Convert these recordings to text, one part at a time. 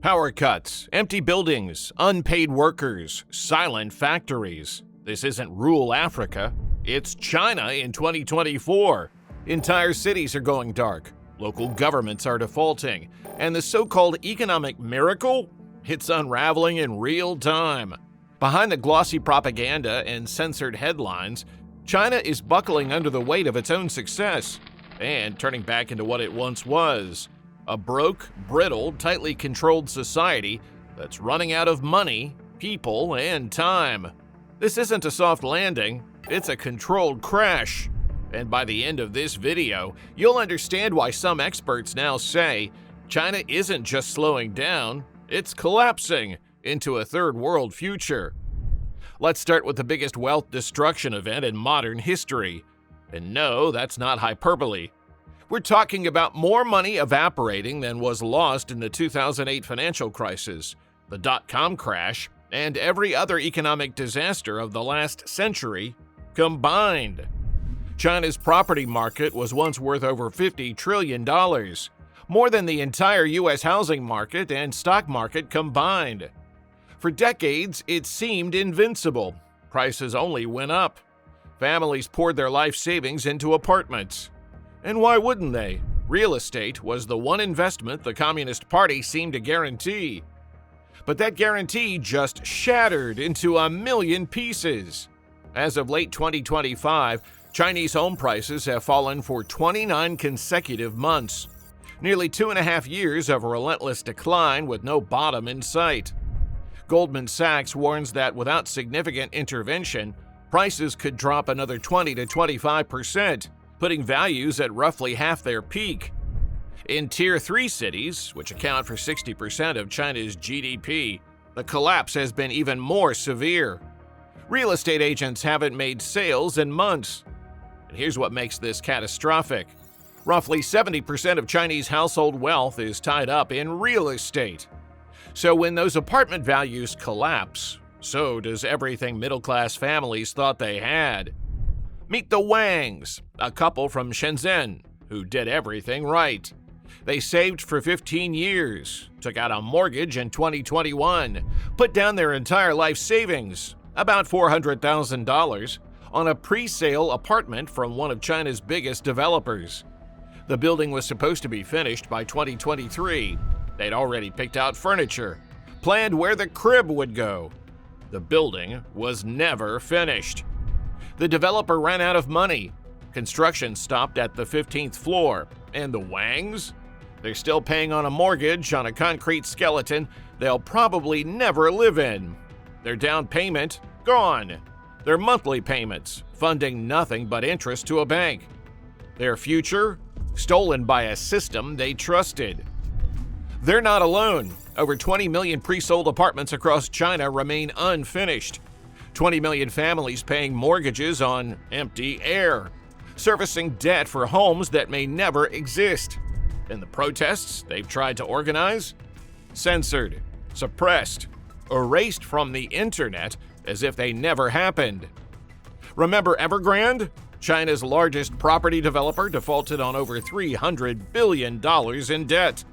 Power cuts, empty buildings, unpaid workers, silent factories. This isn't rural Africa. It's China in 2024. Entire cities are going dark. Local governments are defaulting. And the so-called economic miracle? It's unraveling in real time. Behind the glossy propaganda and censored headlines, China is buckling under the weight of its own success and turning back into what it once was. A broke, brittle, tightly controlled society that's running out of money, people, and time. This isn't a soft landing, it's a controlled crash. And by the end of this video, you'll understand why some experts now say China isn't just slowing down, it's collapsing into a third world future. Let's start with the biggest wealth destruction event in modern history. And no, that's not hyperbole. We're talking about more money evaporating than was lost in the 2008 financial crisis, the dot-com crash, and every other economic disaster of the last century combined. China's property market was once worth over $50 trillion, more than the entire U.S. housing market and stock market combined. For decades, it seemed invincible. Prices only went up. Families poured their life savings into apartments. And why wouldn't they? Real estate was the one investment the Communist Party seemed to guarantee. But that guarantee just shattered into a million pieces. As of late 2025, Chinese home prices have fallen for 29 consecutive months. Nearly 2.5 years of relentless decline with no bottom in sight. Goldman Sachs warns that without significant intervention, prices could drop another 20 to 25%. Putting values at roughly half their peak. In Tier 3 cities, which account for 60% of China's GDP, the collapse has been even more severe. Real estate agents haven't made sales in months. And here's what makes this catastrophic. Roughly 70% of Chinese household wealth is tied up in real estate. So when those apartment values collapse, so does everything middle-class families thought they had. Meet the Wangs, a couple from Shenzhen who did everything right. They saved for 15 years, took out a mortgage in 2021, put down their entire life savings, about $400,000, on a pre-sale apartment from one of China's biggest developers. The building was supposed to be finished by 2023. They'd already picked out furniture, planned where the crib would go. The building was never finished. The developer ran out of money. Construction stopped at the 15th floor. And the Wangs? They're still paying on a mortgage on a concrete skeleton they'll probably never live in. Their down payment? Gone. Their monthly payments? Funding nothing but interest to a bank. Their future? Stolen by a system they trusted. They're not alone. Over 20 million pre-sold apartments across China remain unfinished. 20 million families paying mortgages on empty air, servicing debt for homes that may never exist. And the protests they've tried to organize? Censored, suppressed, erased from the internet as if they never happened. Remember Evergrande? China's largest property developer defaulted on over $300 billion in debt.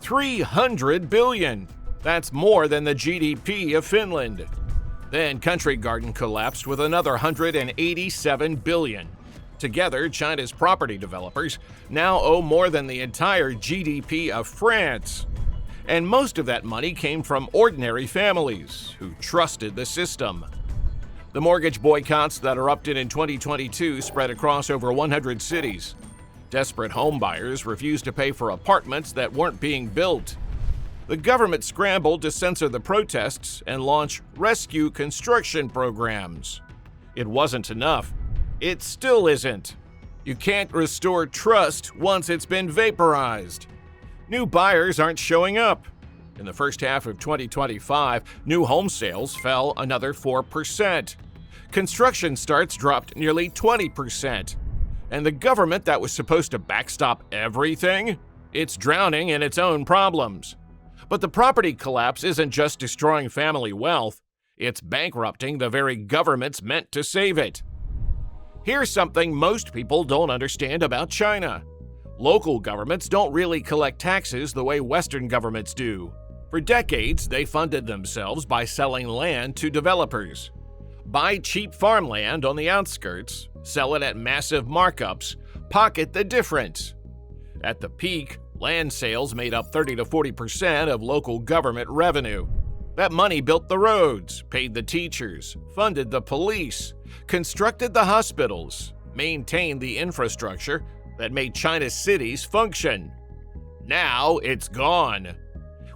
$300 billion! That's more than the GDP of Finland. Then Country Garden collapsed with another $187 billion. Together, China's property developers now owe more than the entire GDP of France. And most of that money came from ordinary families who trusted the system. The mortgage boycotts that erupted in 2022 spread across over 100 cities. Desperate homebuyers refused to pay for apartments that weren't being built. The government scrambled to censor the protests and launch rescue construction programs. It wasn't enough. It still isn't. You can't restore trust once it's been vaporized. New buyers aren't showing up. In the first half of 2025, new home sales fell another 4%. Construction starts dropped nearly 20%. And the government that was supposed to backstop everything? It's drowning in its own problems. But the property collapse isn't just destroying family wealth, it's bankrupting the very governments meant to save it. Here's something most people don't understand about China. Local governments don't really collect taxes the way Western governments do. For decades, they funded themselves by selling land to developers. Buy cheap farmland on the outskirts, sell it at massive markups, pocket the difference. At the peak, land sales made up 30 to 40% of local government revenue. That money built the roads, paid the teachers, funded the police, constructed the hospitals, maintained the infrastructure that made China's cities function. Now it's gone.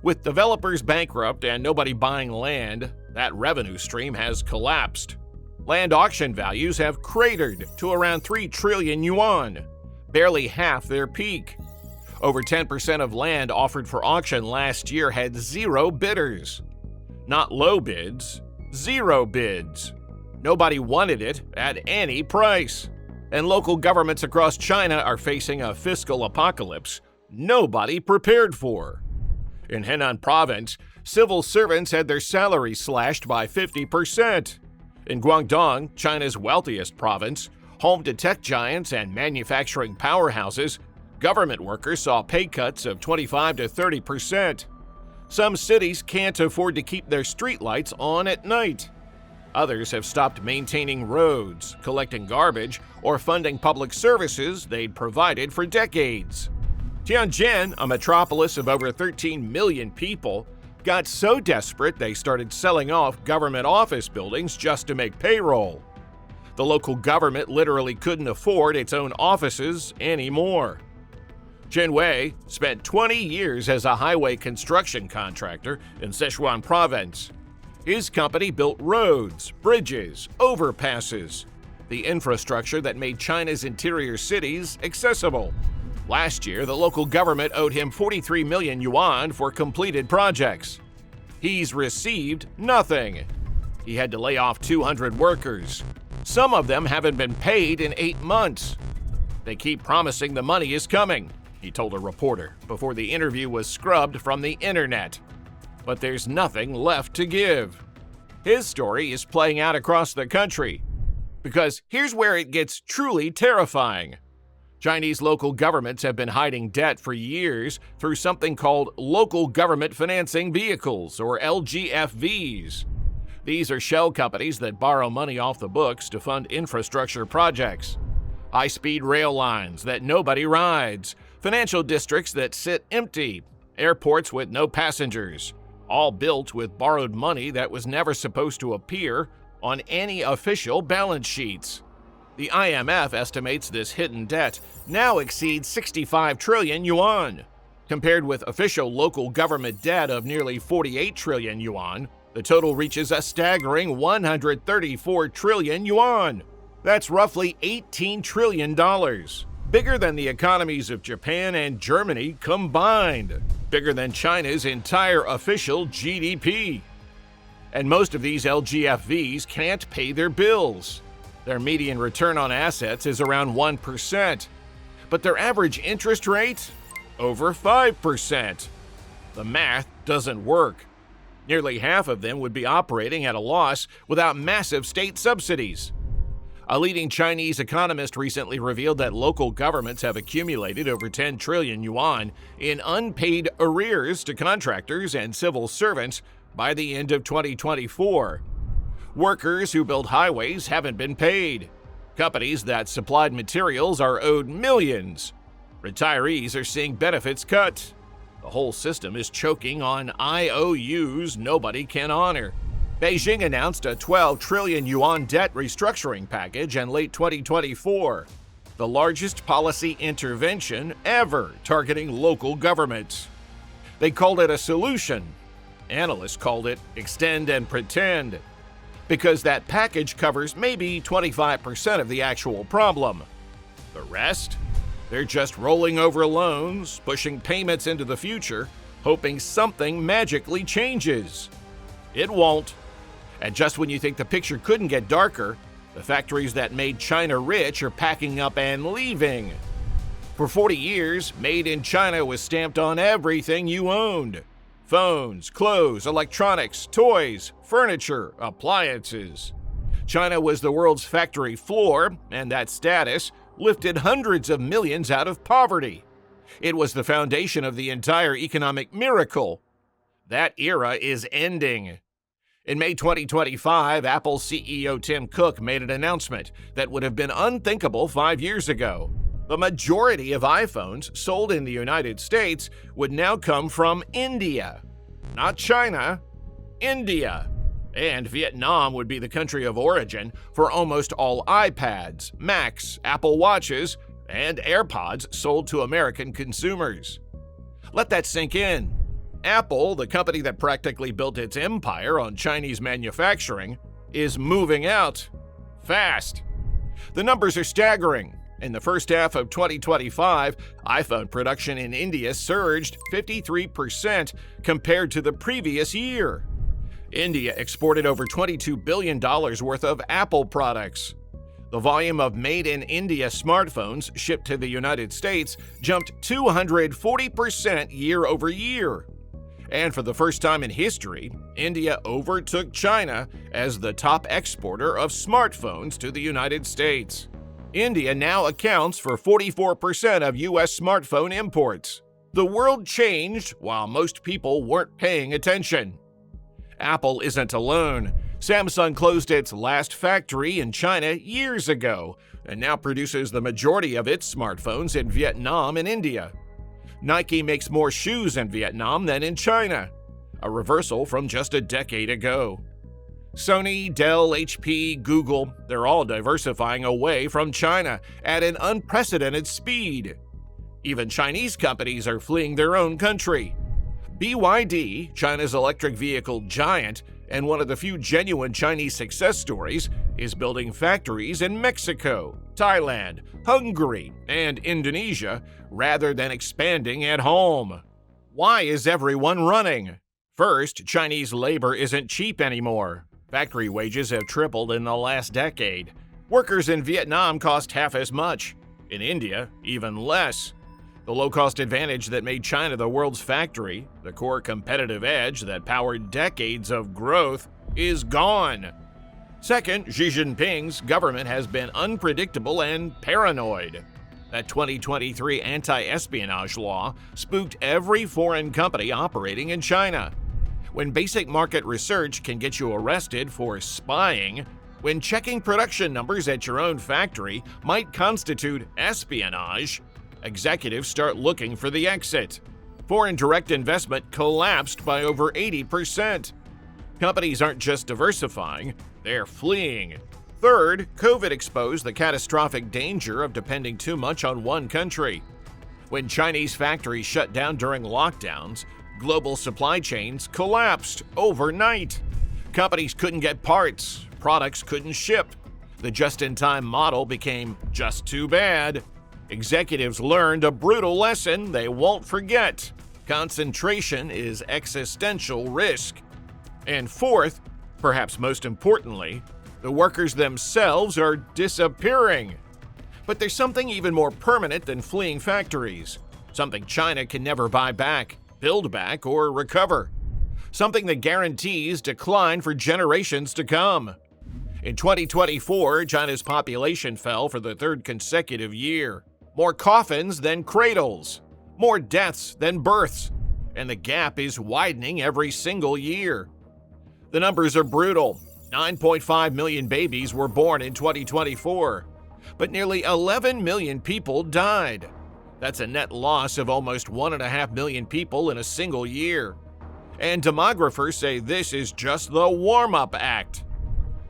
With developers bankrupt and nobody buying land, that revenue stream has collapsed. Land auction values have cratered to around 3 trillion yuan, barely half their peak. Over 10% of land offered for auction last year had zero bidders. Not low bids, zero bids. Nobody wanted it at any price. And local governments across China are facing a fiscal apocalypse nobody prepared for. In Henan province, civil servants had their salaries slashed by 50%. In Guangdong, China's wealthiest province, home to tech giants and manufacturing powerhouses, government workers saw pay cuts of 25 to 30%. Some cities can't afford to keep their streetlights on at night. Others have stopped maintaining roads, collecting garbage, or funding public services they'd provided for decades. Tianjin, a metropolis of over 13 million people, got so desperate they started selling off government office buildings just to make payroll. The local government literally couldn't afford its own offices anymore. Chen Wei spent 20 years as a highway construction contractor in Sichuan province. His company built roads, bridges, overpasses, the infrastructure that made China's interior cities accessible. Last year, the local government owed him 43 million yuan for completed projects. He's received nothing. He had to lay off 200 workers. Some of them haven't been paid in 8 months. They keep promising the money is coming, he told a reporter before the interview was scrubbed from the internet. But there's nothing left to give. His story is playing out across the country. Because here's where it gets truly terrifying. Chinese local governments have been hiding debt for years through something called Local Government Financing Vehicles, or LGFVs. These are shell companies that borrow money off the books to fund infrastructure projects. High-speed rail lines that nobody rides, financial districts that sit empty, airports with no passengers, all built with borrowed money that was never supposed to appear on any official balance sheets. The IMF estimates this hidden debt now exceeds 65 trillion yuan. Compared with official local government debt of nearly 48 trillion yuan, the total reaches a staggering 134 trillion yuan. That's roughly $18 trillion. Bigger than the economies of Japan and Germany combined. Bigger than China's entire official GDP. And most of these LGFVs can't pay their bills. Their median return on assets is around 1%, but their average interest rate? Over 5%. The math doesn't work. Nearly half of them would be operating at a loss without massive state subsidies. A leading Chinese economist recently revealed that local governments have accumulated over 10 trillion yuan in unpaid arrears to contractors and civil servants by the end of 2024. Workers who build highways haven't been paid. Companies that supplied materials are owed millions. Retirees are seeing benefits cut. The whole system is choking on IOUs nobody can honor. Beijing announced a 12 trillion yuan debt restructuring package in late 2024, the largest policy intervention ever targeting local governments. They called it a solution. Analysts called it extend and pretend, because that package covers maybe 25% of the actual problem. The rest? They're just rolling over loans, pushing payments into the future, hoping something magically changes. It won't. And just when you think the picture couldn't get darker, the factories that made China rich are packing up and leaving. For 40 years, Made in China was stamped on everything you owned. Phones, clothes, electronics, toys, furniture, appliances. China was the world's factory floor, and that status lifted hundreds of millions out of poverty. It was the foundation of the entire economic miracle. That era is ending. In May 2025, Apple CEO Tim Cook made an announcement that would have been unthinkable 5 years ago. The majority of iPhones sold in the United States would now come from India. Not China, India. And Vietnam would be the country of origin for almost all iPads, Macs, Apple Watches, and AirPods sold to American consumers. Let that sink in. Apple, the company that practically built its empire on Chinese manufacturing, is moving out fast. The numbers are staggering. In the first half of 2025, iPhone production in India surged 53% compared to the previous year. India exported over $22 billion worth of Apple products. The volume of made-in-India smartphones shipped to the United States jumped 240% year over year. And for the first time in history, India overtook China as the top exporter of smartphones to the United States. India now accounts for 44% of U.S. smartphone imports. The world changed while most people weren't paying attention. Apple isn't alone. Samsung closed its last factory in China years ago and now produces the majority of its smartphones in Vietnam and India. Nike makes more shoes in Vietnam than in China, a reversal from just a decade ago. Sony, Dell, HP, Google, they're all diversifying away from China at an unprecedented speed. Even Chinese companies are fleeing their own country. BYD, China's electric vehicle giant, and one of the few genuine Chinese success stories, is building factories in Mexico, Thailand, Hungary, and Indonesia rather than expanding at home. Why is everyone running? First, Chinese labor isn't cheap anymore. Factory wages have tripled in the last decade. Workers in Vietnam cost half as much. In India, even less. The low-cost advantage that made China the world's factory, the core competitive edge that powered decades of growth, is gone. Second, Xi Jinping's government has been unpredictable and paranoid. That 2023 anti-espionage law spooked every foreign company operating in China. When basic market research can get you arrested for spying, when checking production numbers at your own factory might constitute espionage, executives start looking for the exit. Foreign direct investment collapsed by over 80%. Companies aren't just diversifying, they're fleeing. Third, COVID exposed the catastrophic danger of depending too much on one country. When Chinese factories shut down during lockdowns, global supply chains collapsed overnight. Companies couldn't get parts, products couldn't ship. The just-in-time model became just too bad. Executives learned a brutal lesson they won't forget. Concentration is existential risk. And fourth, perhaps most importantly, the workers themselves are disappearing. But there's something even more permanent than fleeing factories. Something China can never buy back, build back, or recover. Something that guarantees decline for generations to come. In 2024, China's population fell for the third consecutive year. More coffins than cradles. More deaths than births. And the gap is widening every single year. The numbers are brutal. 9.5 million babies were born in 2024. But nearly 11 million people died. That's a net loss of almost 1.5 million people in a single year. And demographers say this is just the warm-up act.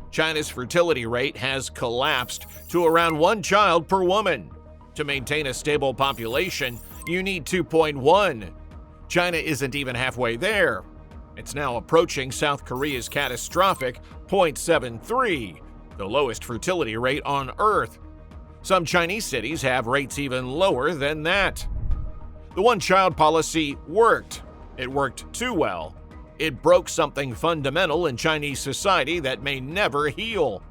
China's fertility rate has collapsed to around 1 child per woman. To maintain a stable population, you need 2.1. China isn't even halfway there. It's now approaching South Korea's catastrophic 0.73, the lowest fertility rate on Earth. Some Chinese cities have rates even lower than that. The one-child policy worked. It worked too well. It broke something fundamental in Chinese society that may never heal.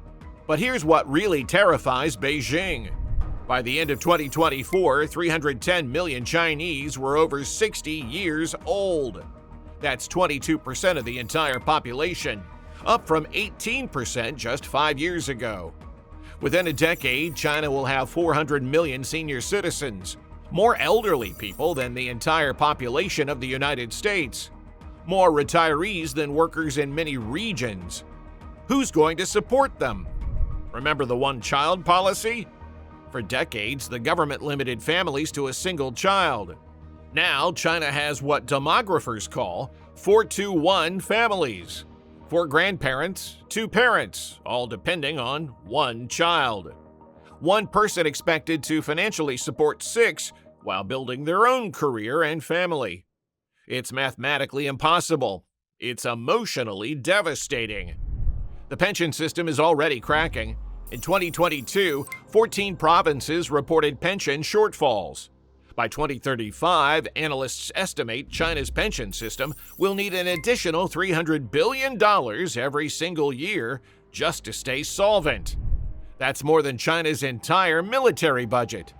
But here's what really terrifies Beijing. By the end of 2024, 310 million Chinese were over 60 years old. That's 22% of the entire population, up from 18% just 5 years ago. Within a decade, China will have 400 million senior citizens, more elderly people than the entire population of the United States. more retirees than workers in many regions. Who's going to support them? Remember the one-child policy? For decades, the government limited families to a single child. Now, China has what demographers call 4-to-1 families. 4 grandparents, 2 parents, all depending on one child. One person expected to financially support 6 while building their own career and family. It's mathematically impossible. It's emotionally devastating. The pension system is already cracking. In 2022, 14 provinces reported pension shortfalls. By 2035, analysts estimate China's pension system will need an additional $300 billion every single year just to stay solvent. That's more than China's entire military budget.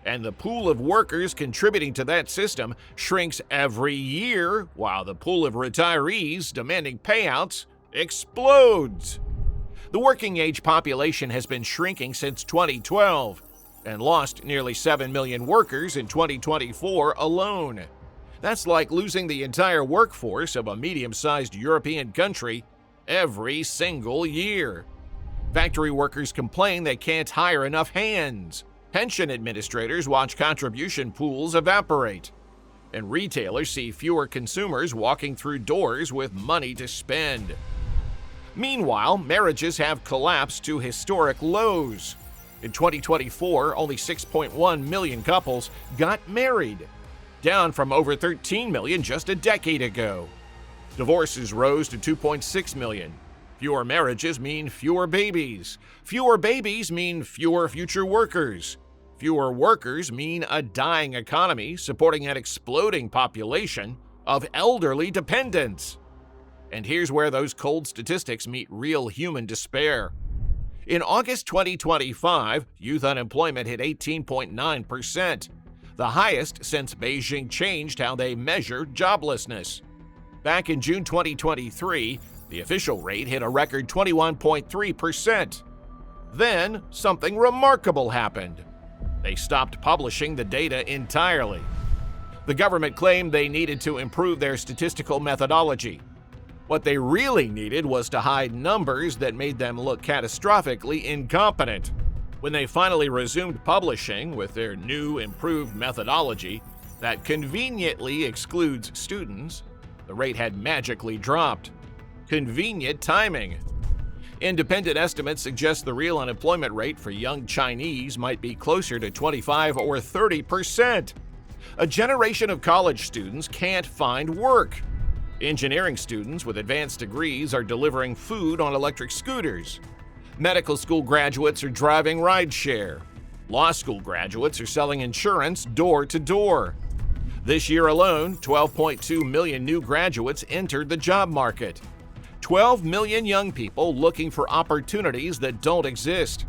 And the pool of workers contributing to that system shrinks every year, while the pool of retirees demanding payouts explodes. The working-age population has been shrinking since 2012 and lost nearly 7 million workers in 2024 alone. That's like losing the entire workforce of a medium-sized European country every single year. Factory workers complain they can't hire enough hands. Pension administrators watch contribution pools evaporate. And retailers see fewer consumers walking through doors with money to spend. Meanwhile, marriages have collapsed to historic lows. In 2024, only 6.1 million couples got married, down from over 13 million just a decade ago. Divorces rose to 2.6 million. Fewer marriages mean fewer babies. Fewer babies mean fewer future workers. Fewer workers mean a dying economy supporting an exploding population of elderly dependents. And here's where those cold statistics meet real human despair. In August 2025, youth unemployment hit 18.9%, the highest since Beijing changed how they measure joblessness. Back in June 2023, the official rate hit a record 21.3%. Then, something remarkable happened. They stopped publishing the data entirely. The government claimed they needed to improve their statistical methodology. What they really needed was to hide numbers that made them look catastrophically incompetent. When they finally resumed publishing with their new, improved methodology that conveniently excludes students, the rate had magically dropped. Convenient timing. Independent estimates suggest the real unemployment rate for young Chinese might be closer to 25 or 30%. A generation of college students can't find work. Engineering students with advanced degrees are delivering food on electric scooters. Medical school graduates are driving rideshare. Law school graduates are selling insurance door to door. This year alone, 12.2 million new graduates entered the job market. 12 million young people looking for opportunities that don't exist,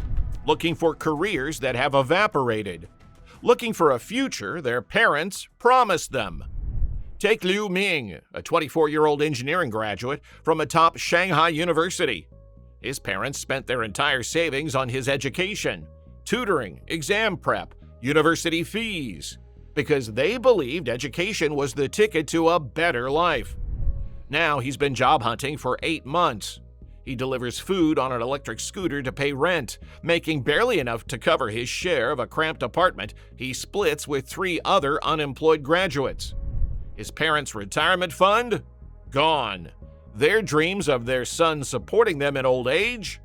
looking for careers that have evaporated, looking for a future their parents promised them. Take Liu Ming, a 24-year-old engineering graduate from a top Shanghai university. His parents spent their entire savings on his education, tutoring, exam prep, university fees, because they believed education was the ticket to a better life. Now he's been job hunting for 8 months. He delivers food on an electric scooter to pay rent, making barely enough to cover his share of a cramped apartment he splits with 3 other unemployed graduates. His parents' retirement fund? Gone. Their dreams of their son supporting them in old age?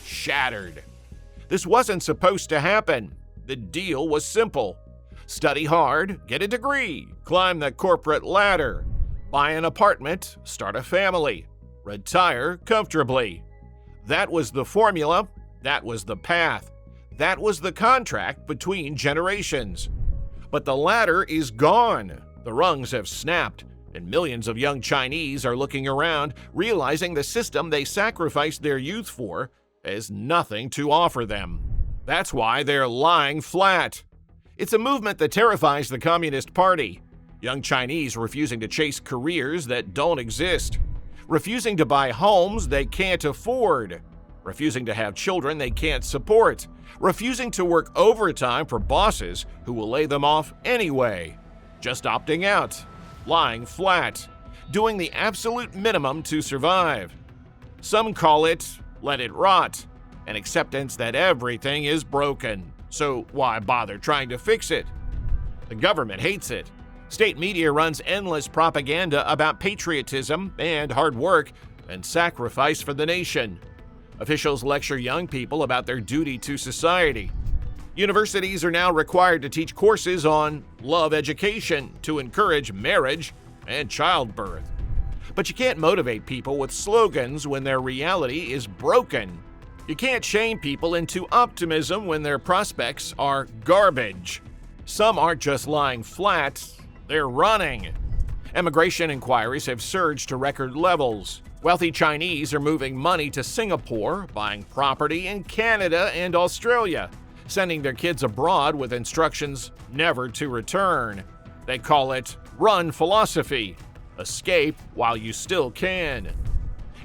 Shattered. This wasn't supposed to happen. The deal was simple. Study hard, get a degree, climb the corporate ladder, buy an apartment, start a family, retire comfortably. That was the formula, that was the path, that was the contract between generations. But the ladder is gone. The rungs have snapped, and millions of young Chinese are looking around, realizing the system they sacrificed their youth for has nothing to offer them. That's why they're lying flat. It's a movement that terrifies the Communist Party. Young Chinese refusing to chase careers that don't exist, refusing to buy homes they can't afford, refusing to have children they can't support, refusing to work overtime for bosses who will lay them off anyway. Just opting out, lying flat, doing the absolute minimum to survive. Some call it let it rot, an acceptance that everything is broken, so why bother trying to fix it? The government hates it. State media runs endless propaganda about patriotism and hard work and sacrifice for the nation. Officials lecture young people about their duty to society. Universities are now required to teach courses on love education to encourage marriage and childbirth. But you can't motivate people with slogans when their reality is broken. You can't shame people into optimism when their prospects are garbage. Some aren't just lying flat, they're running. Immigration inquiries have surged to record levels. Wealthy Chinese are moving money to Singapore, buying property in Canada and Australia, sending their kids abroad with instructions never to return. They call it run philosophy. Escape while you still can.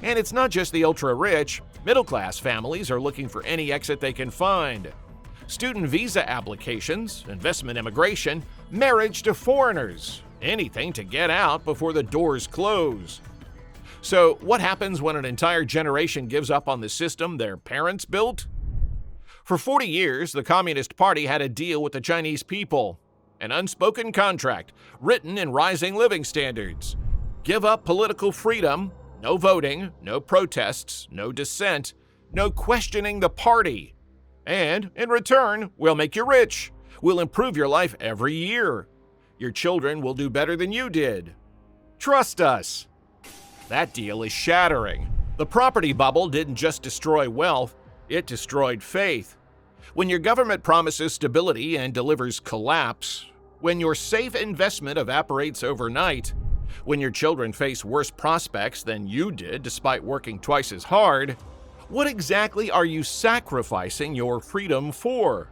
And it's not just the ultra-rich. Middle-class families are looking for any exit they can find. Student visa applications, investment immigration, marriage to foreigners, anything to get out before the doors close. So, what happens when an entire generation gives up on the system their parents built? For 40 years, the Communist Party had a deal with the Chinese people, an unspoken contract written in rising living standards. Give up political freedom, no voting, no protests, no dissent, no questioning the party. And in return, we'll make you rich. We'll improve your life every year. Your children will do better than you did. Trust us. That deal is shattering. The property bubble didn't just destroy wealth, it destroyed faith. When your government promises stability and delivers collapse, when your safe investment evaporates overnight, when your children face worse prospects than you did despite working twice as hard, what exactly are you sacrificing your freedom for?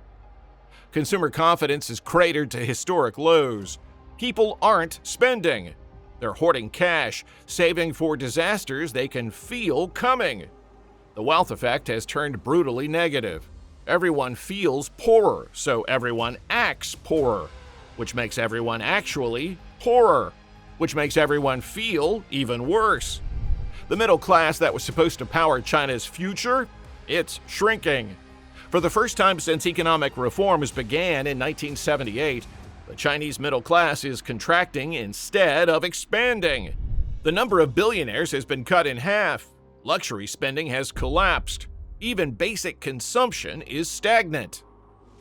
Consumer confidence is cratered to historic lows. People aren't spending. They're hoarding cash, saving for disasters they can feel coming. The wealth effect has turned brutally negative. Everyone feels poorer, so everyone acts poorer, which makes everyone actually poorer, which makes everyone feel even worse. The middle class that was supposed to power China's future, it's shrinking. For the first time since economic reforms began in 1978, the Chinese middle class is contracting instead of expanding. The number of billionaires has been cut in half. Luxury spending has collapsed. Even basic consumption is stagnant.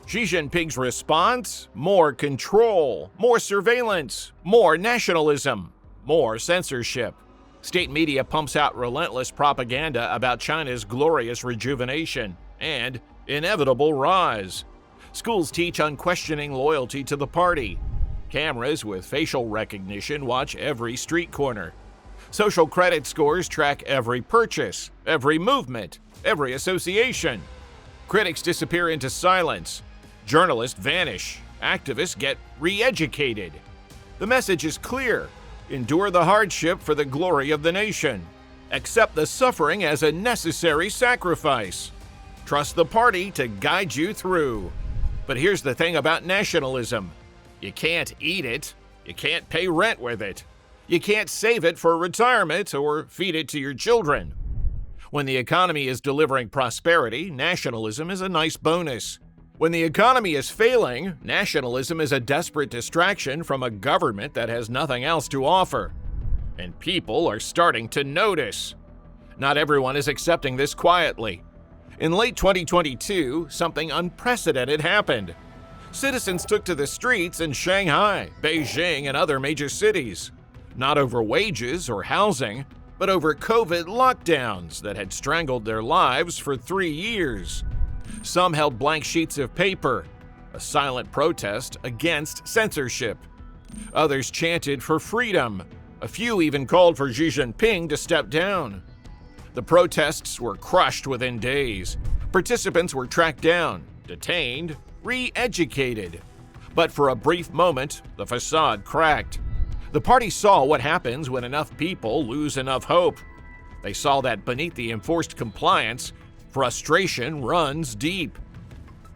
Xi Jinping's response? More control, more surveillance, more nationalism, more censorship. State media pumps out relentless propaganda about China's glorious rejuvenation and inevitable rise. Schools teach unquestioning loyalty to the party. Cameras with facial recognition watch every street corner. Social credit scores track every purchase, every movement, every association. Critics disappear into silence. Journalists vanish. Activists get re-educated. The message is clear. Endure the hardship for the glory of the nation. Accept the suffering as a necessary sacrifice. Trust the party to guide you through. But here's the thing about nationalism. You can't eat it. You can't pay rent with it. You can't save it for retirement or feed it to your children. When the economy is delivering prosperity, nationalism is a nice bonus. When the economy is failing, nationalism is a desperate distraction from a government that has nothing else to offer. And people are starting to notice. Not everyone is accepting this quietly. In late 2022, something unprecedented happened. Citizens took to the streets in Shanghai, Beijing, and other major cities. Not over wages or housing, but over COVID lockdowns that had strangled their lives for 3 years. Some held blank sheets of paper, a silent protest against censorship. Others chanted for freedom. A few even called for Xi Jinping to step down. The protests were crushed within days. Participants were tracked down, detained, re-educated. But for a brief moment, the facade cracked. The party saw what happens when enough people lose enough hope. They saw that beneath the enforced compliance, frustration runs deep.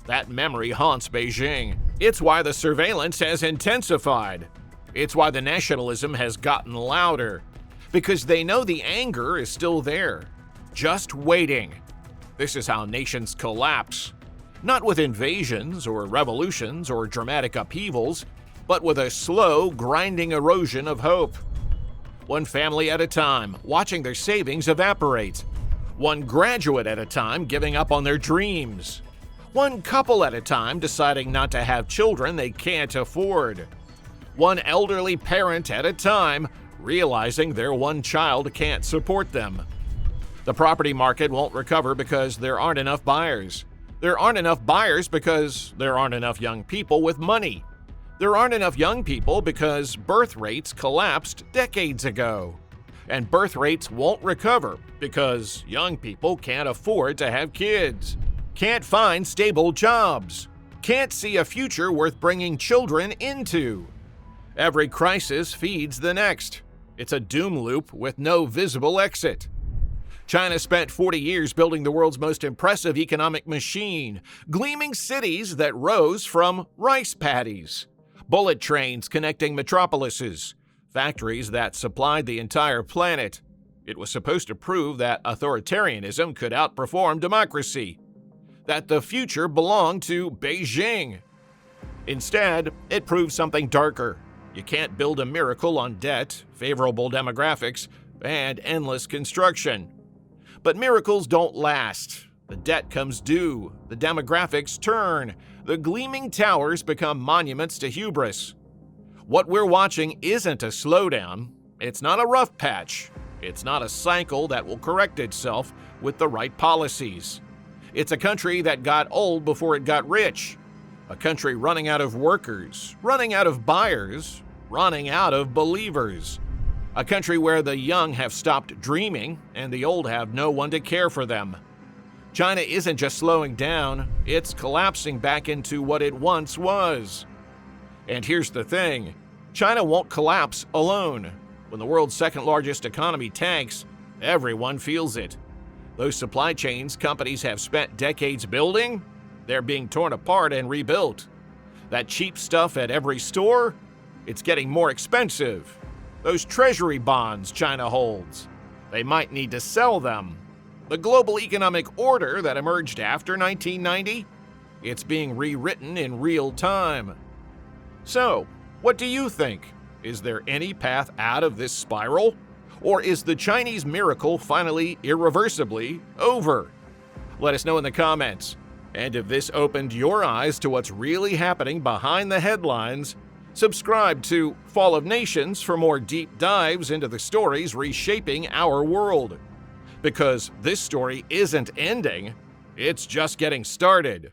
That memory haunts Beijing. It's why the surveillance has intensified. It's why the nationalism has gotten louder. because they know the anger is still there, just waiting. This is how nations collapse. Not with invasions or revolutions or dramatic upheavals, but with a slow, grinding erosion of hope. One family at a time, watching their savings evaporate. One graduate at a time giving up on their dreams. One couple at a time deciding not to have children they can't afford. One elderly parent at a time realizing their one child can't support them. The property market won't recover because there aren't enough buyers. There aren't enough buyers because there aren't enough young people with money. There aren't enough young people because birth rates collapsed decades ago. And birth rates won't recover because young people can't afford to have kids, can't find stable jobs, can't see a future worth bringing children into. Every crisis feeds the next. It's a doom loop with no visible exit. China spent 40 years building the world's most impressive economic machine, gleaming cities that rose from rice paddies, bullet trains connecting metropolises, factories that supplied the entire planet. It was supposed to prove that authoritarianism could outperform democracy, that the future belonged to Beijing. Instead, it proved something darker. You can't build a miracle on debt, favorable demographics, and endless construction. But miracles don't last. The debt comes due, the demographics turn, the gleaming towers become monuments to hubris. What we're watching isn't a slowdown, it's not a rough patch, it's not a cycle that will correct itself with the right policies. It's a country that got old before it got rich, a country running out of workers, running out of buyers, running out of believers. A country where the young have stopped dreaming and the old have no one to care for them. China isn't just slowing down, it's collapsing back into what it once was. And here's the thing, China won't collapse alone. When the world's second largest economy tanks, everyone feels it. Those supply chains companies have spent decades building, they're being torn apart and rebuilt. That cheap stuff at every store, it's getting more expensive. Those treasury bonds China holds, they might need to sell them. The global economic order that emerged after 1990, it's being rewritten in real time. So, what do you think? Is there any path out of this spiral? Or is the Chinese miracle finally irreversibly over? Let us know in the comments. And if this opened your eyes to what's really happening behind the headlines, subscribe to Fall of Nations for more deep dives into the stories reshaping our world. Because this story isn't ending, it's just getting started.